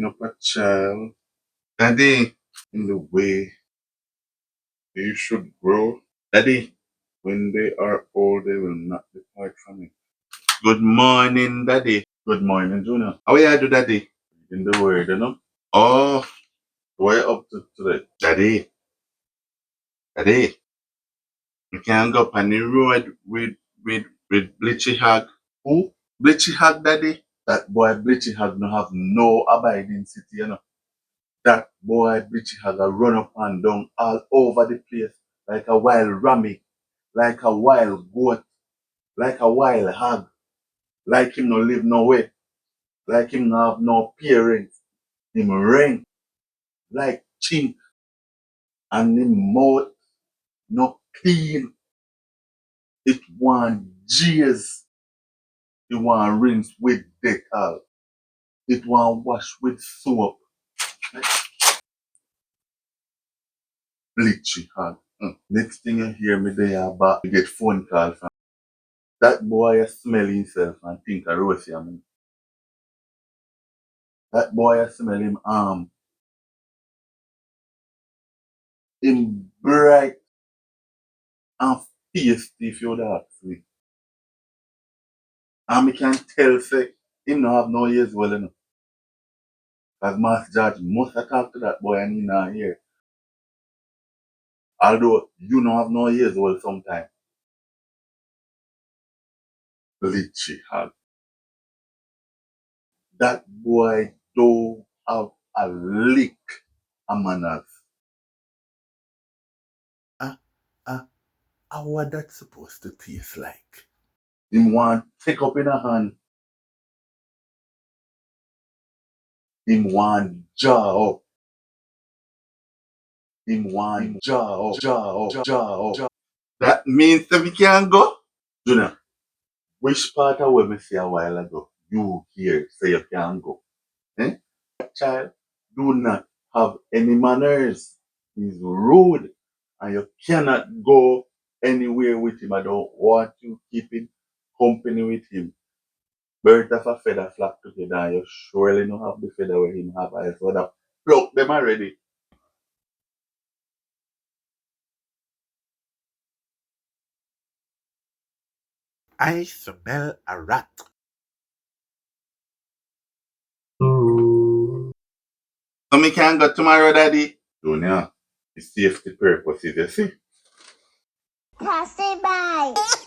bring up a child. Daddy, in the way they should grow. Daddy, when they are old, they will not depart from it. Good morning, Daddy. Good morning, Junior. How are you do, Daddy? In the word, you know? Oh, way up to today. Daddy, you can't go up on the road with Bleachy Hag. Who? Bleachy Hag, Daddy? That boy Bleachy Hag no have no abiding city, you know. That boy Bleachy Hag a run up and down all over the place like a wild rammy, like a wild goat, like a wild hag, like him no live nowhere, like him no have no parents. Him rank like chink and him mouth no clean. It want jeers. It want rinse with Dettol. It want wash with soap. Bleachy Hag. Next thing you hear me there about you get phone call from that boy smell himself and think a roast him. That boy smell him him bright and pasty if you ask me. And me can tell say him no have no ears well enough. Cause Master George must have talked to that boy and he not here. Although you no have no ears well sometimes. Bleachy Hag. That boy don't have a lick of manners. Ah, ah, how what that supposed to taste like? Him want take up in a hand. Him want jaw up. Him want jaw up. That means that we can go. Junior, which part of what me say a while ago, you hear say you can go? Eh? That child do not have any manners. He's rude. And you cannot go anywhere with him. I don't want you keeping company with him. Birds of a feather flock together and you surely don't have the feather where him have. I saw that pluck them already. I smell a rat. So me can go tomorrow, Daddy. Junior, it's safety purposes, you see. Taffybwoi.